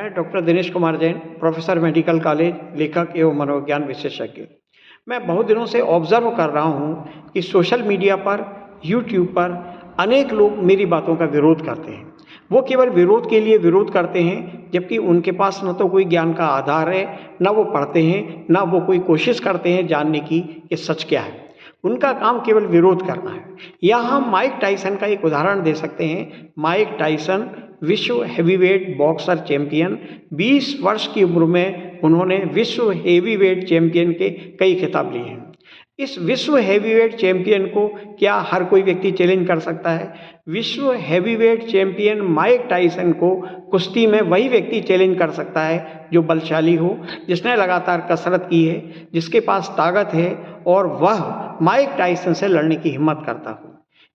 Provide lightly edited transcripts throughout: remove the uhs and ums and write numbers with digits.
मैं doctor Dinesh Kumar Jain, professor medical college, लेखक एवं मनोविज्ञान विशेषज्ञ। मैं बहुत दिनों से ऑब्जर्व कर रहा हूँ कि सोशल मीडिया पर, यूट्यूब पर अनेक लोग मेरी बातों का विरोध करते हैं। वो केवल विरोध के लिए विरोध करते हैं, जबकि उनके पास न तो कोई ज्ञान का आधार है, न वो पढ़ते हैं, न वो कोई कोशिश करते हैं जानने की कि सच क्या है। उनका काम केवल विरोध करना है। यहाँ हम माइक टाइसन का एक उदाहरण दे सकते हैं। माइक टाइसन विश्व हेवीवेट बॉक्सर चैंपियन, 20 वर्ष की उम्र में उन्होंने विश्व हेवीवेट चैंपियन के कई खिताब लिए हैं। इस विश्व हेवीवेट चैंपियन को क्या हर कोई व्यक्ति चैलेंज कर सकता है? विश्व हेवीवेट चैंपियन माइक टाइसन को कुश्ती में वही व्यक्ति चैलेंज कर सकता है जो बलशाली हो, जिसने लगातार कसरत की है, जिसके पास ताकत है और वह माइक टाइसन से लड़ने की हिम्मत करता हो।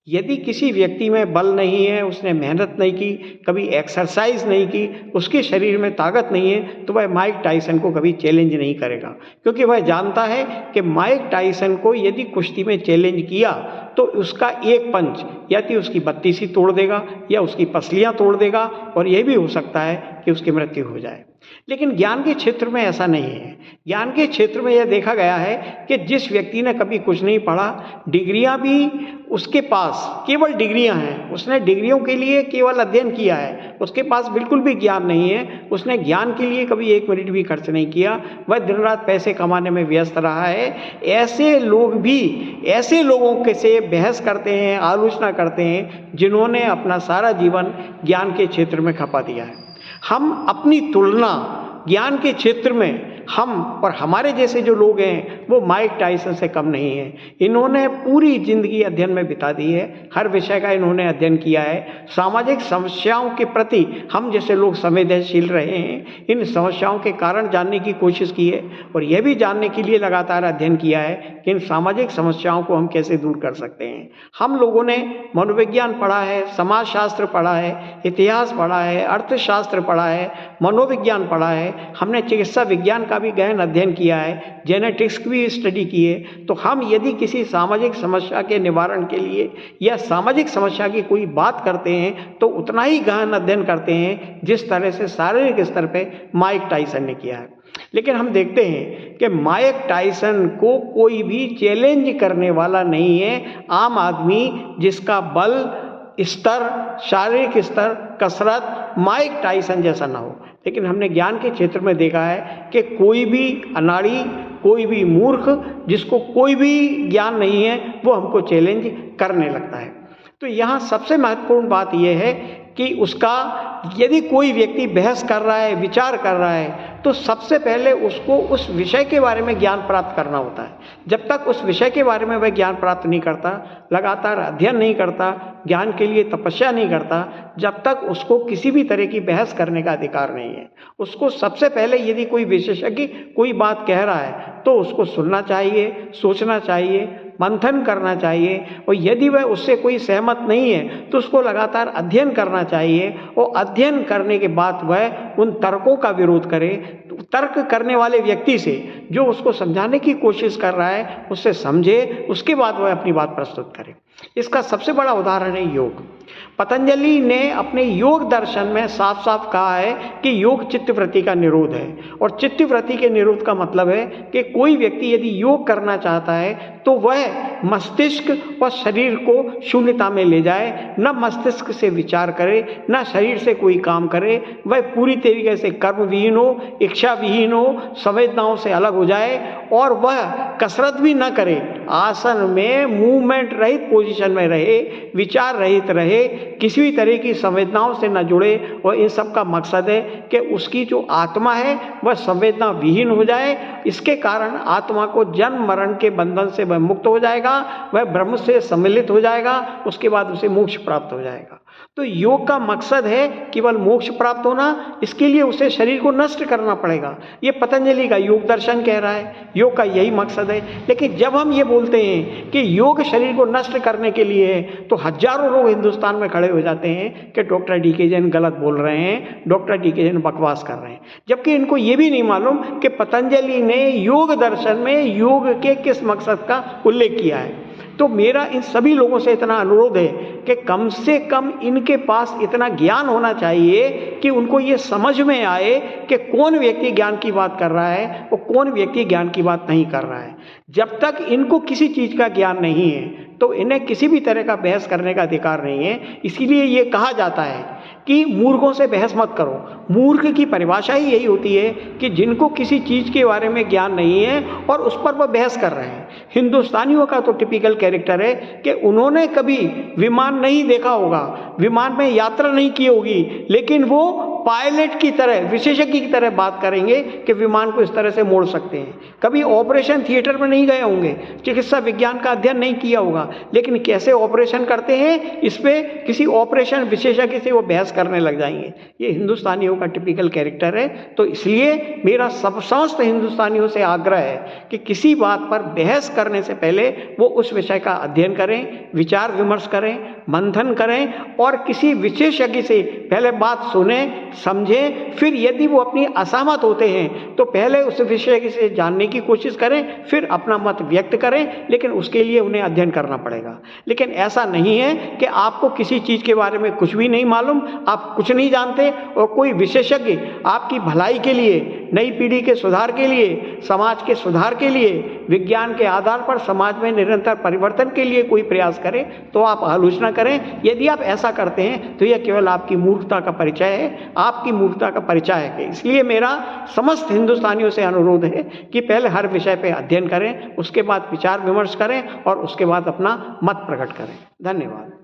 यदि किसी व्यक्ति में बल नहीं है, उसने मेहनत नहीं की, कभी एक्सरसाइज नहीं की, उसके शरीर में ताकत नहीं है, तो वह माइक टाइसन को कभी चैलेंज नहीं करेगा, क्योंकि वह जानता है कि माइक टाइसन को यदि कुश्ती में चैलेंज किया तो उसका एक पंच या तो उसकी बत्तीसी तोड़ देगा या उसकी पसलियां तोड़ देगा, और यह भी हो सकता है कि उसकी मृत्यु हो जाए। लेकिन ज्ञान के क्षेत्र में ऐसा नहीं है। ज्ञान के क्षेत्र में यह देखा गया है कि जिस व्यक्ति ने कभी कुछ नहीं पढ़ा, डिग्रियां भी उसके पास केवल डिग्रियां हैं, उसने डिग्रियों के लिए केवल अध्ययन किया है, उसके पास बिल्कुल भी ज्ञान नहीं है, उसने ज्ञान के लिए कभी 1 मिनट भी खर्च नहीं किया, वह दिन रात पैसे कमाने में व्यस्त रहा है। ऐसे लोग भी ऐसे लोगों के से बहस करते हैं, आलोचना करते हैं, जिन्होंने अपना सारा जीवन ज्ञान के क्षेत्र में खपा दिया है। हम अपनी तुलना ज्ञान के क्षेत्र में हम और हमारे जैसे जो लोग हैं वो माइक टाइसन से कम नहीं हैं। इन्होंने पूरी जिंदगी अध्ययन में बिता दी है, हर विषय का इन्होंने अध्ययन किया है। सामाजिक समस्याओं के प्रति हम जैसे लोग संवेदनशील रहे हैं, इन समस्याओं के कारण जानने की कोशिश की है और यह भी जानने के लिए लगातार अध्ययन किया है कि इन सामाजिक समस्याओं को हम कैसे दूर कर सकते हैं। हम लोगों ने मनोविज्ञान पढ़ा है, समाजशास्त्र पढ़ा है, इतिहास पढ़ा है, अर्थशास्त्र पढ़ा है, मनोविज्ञान पढ़ा है, हमने चिकित्सा विज्ञान का भी गहन अध्ययन किया है, जेनेटिक्स की भी स्टडी की है। तो हम यदि किसी सामाजिक समस्या के निवारण के लिए या सामाजिक समस्या की कोई बात करते हैं तो उतना ही गहन अध्ययन करते हैं जिस तरह से शारीरिक स्तर पे माइक टाइसन ने किया है। लेकिन हम देखते हैं कि माइक टाइसन को कोई भी चैलेंज करने वाला नहीं है। आम आदमी जिसका बल स्तर, शारीरिक स्तर, कसरत माइक टाइसन जैसा ना हो। लेकिन हमने ज्ञान के क्षेत्र में देखा है कि कोई भी अनाड़ी, कोई भी मूर्ख, जिसको कोई भी ज्ञान नहीं है, वो हमको चैलेंज करने लगता है। तो यहाँ सबसे महत्वपूर्ण बात यह है कि उसका यदि कोई व्यक्ति बहस कर रहा है, विचार कर रहा है, तो सबसे पहले उसको उस विषय के बारे में ज्ञान प्राप्त करना होता है। जब तक उस विषय के बारे में वह ज्ञान प्राप्त नहीं करता, लगातार अध्ययन नहीं करता, ज्ञान के लिए तपस्या नहीं करता, जब तक उसको किसी भी तरह की बहस करने का अधिकार नहीं है। उसको सबसे पहले यदि कोई विशेषज्ञ कोई बात कह रहा है तो उसको सुनना चाहिए, सोचना चाहिए, मंथन करना चाहिए, और यदि वह उससे कोई सहमत नहीं है तो उसको लगातार अध्ययन करना चाहिए, और अध्ययन करने के बाद वह उन तर्कों का विरोध करे। तर्क करने वाले व्यक्ति से जो उसको समझाने की कोशिश कर रहा है उससे समझे, उसके बाद वह अपनी बात प्रस्तुत करे। इसका सबसे बड़ा उदाहरण है योग। पतंजलि ने अपने योग दर्शन में साफ साफ कहा है कि योग चित्तवृत्ति का निरोध है, और चित्तवृत्ति के निरोध का मतलब है कि कोई व्यक्ति यदि योग करना चाहता है तो वह मस्तिष्क और शरीर को शून्यता में ले जाए, न मस्तिष्क से विचार करे, न शरीर से कोई काम करे, वह पूरी तरीके से कर्म विहीन हो, इच्छा विहीन हो, संवेदनाओं से अलग हो जाए, और वह कसरत भी न करे, आसन में मूवमेंट रहित पोजीशन में रहे, विचार रहित रहे, किसी भी तरह की संवेदनाओं से न जुड़े। और इन सब का मकसद है कि उसकी जो आत्मा है वह संवेदना विहीन हो जाए। इसके कारण आत्मा को जन्म मरण के बंधन से वह मुक्त हो जाएगा, वह ब्रह्म से सम्मिलित हो जाएगा, उसके बाद उसे मोक्ष प्राप्त हो जाएगा। तो योग का मकसद है केवल मोक्ष प्राप्त होना, इसके लिए उसे शरीर को नष्ट करना पड़ेगा। ये पतंजलि का योग दर्शन कह रहा है, योग का यही मकसद है। लेकिन जब हम ये बोलते हैं कि योग शरीर को नष्ट करने के लिए है, तो हजारों लोग हिंदुस्तान में खड़े हो जाते हैं कि डॉक्टर डी.के. जैन गलत बोल रहे हैं, डॉक्टर डी.के. जैन बकवास कर रहे हैं। जबकि इनको ये भी नहीं मालूम कि पतंजलि ने योग दर्शन में योग के किस मकसद का उल्लेख किया है। तो मेरा इन सभी लोगों से इतना अनुरोध है कि कम से कम इनके पास इतना ज्ञान होना चाहिए कि उनको ये समझ में आए कि कौन व्यक्ति ज्ञान की बात कर रहा है और कौन व्यक्ति ज्ञान की बात नहीं कर रहा है। जब तक इनको किसी चीज़ का ज्ञान नहीं है तो इन्हें किसी भी तरह का बहस करने का अधिकार नहीं है। इसीलिए ये कहा जाता है कि मूर्खों से बहस मत करो। मूर्ख की परिभाषा ही यही होती है कि जिनको किसी चीज़ के बारे में ज्ञान नहीं है और उस पर वह बहस कर रहे हैं। हिंदुस्तानियों का तो टिपिकल कैरेक्टर है कि उन्होंने कभी विमान नहीं देखा होगा, विमान में यात्रा नहीं की होगी, लेकिन वो पायलट की तरह, विशेषज्ञ की तरह बात करेंगे कि विमान को इस तरह से मोड़ सकते हैं। कभी ऑपरेशन थिएटर में नहीं गए होंगे, चिकित्सा विज्ञान का अध्ययन नहीं किया होगा, लेकिन कैसे ऑपरेशन करते हैं इस पे किसी ऑपरेशन विशेषज्ञ से वो बहस करने लग जाएंगे। ये हिंदुस्तानियों का टिपिकल कैरेक्टर है। तो इसलिए मेरा समस्त हिंदुस्तानियों से आग्रह है कि किसी बात पर बहस करने से पहले वो उस विषय का अध्ययन करें, विचार विमर्श करें, मंथन करें और किसी विशेषज्ञ से पहले बात सुने, समझें। फिर यदि वो अपनी असहमत होते हैं तो पहले उस विषय से जानने की कोशिश करें, फिर अपना मत व्यक्त करें, लेकिन उसके लिए उन्हें अध्ययन करना पड़ेगा। लेकिन ऐसा नहीं है कि आपको किसी चीज़ के बारे में कुछ भी नहीं मालूम, आप कुछ नहीं जानते और कोई विशेषज्ञ आपकी भलाई के लिए, नई पीढ़ी के सुधार के लिए, समाज के सुधार के लिए, विज्ञान के आधार पर समाज में निरंतर परिवर्तन के लिए कोई प्रयास करे तो आप आलोचना करें। यदि आप ऐसा करते हैं तो यह केवल आपकी मूर्खता का परिचय है, आपकी मूर्खता का परिचय है। इसलिए मेरा समस्त हिंदुस्तानियों से अनुरोध है कि पहले हर विषय पे अध्ययन करें, उसके बाद विचार विमर्श करें और उसके बाद अपना मत प्रकट करें। धन्यवाद।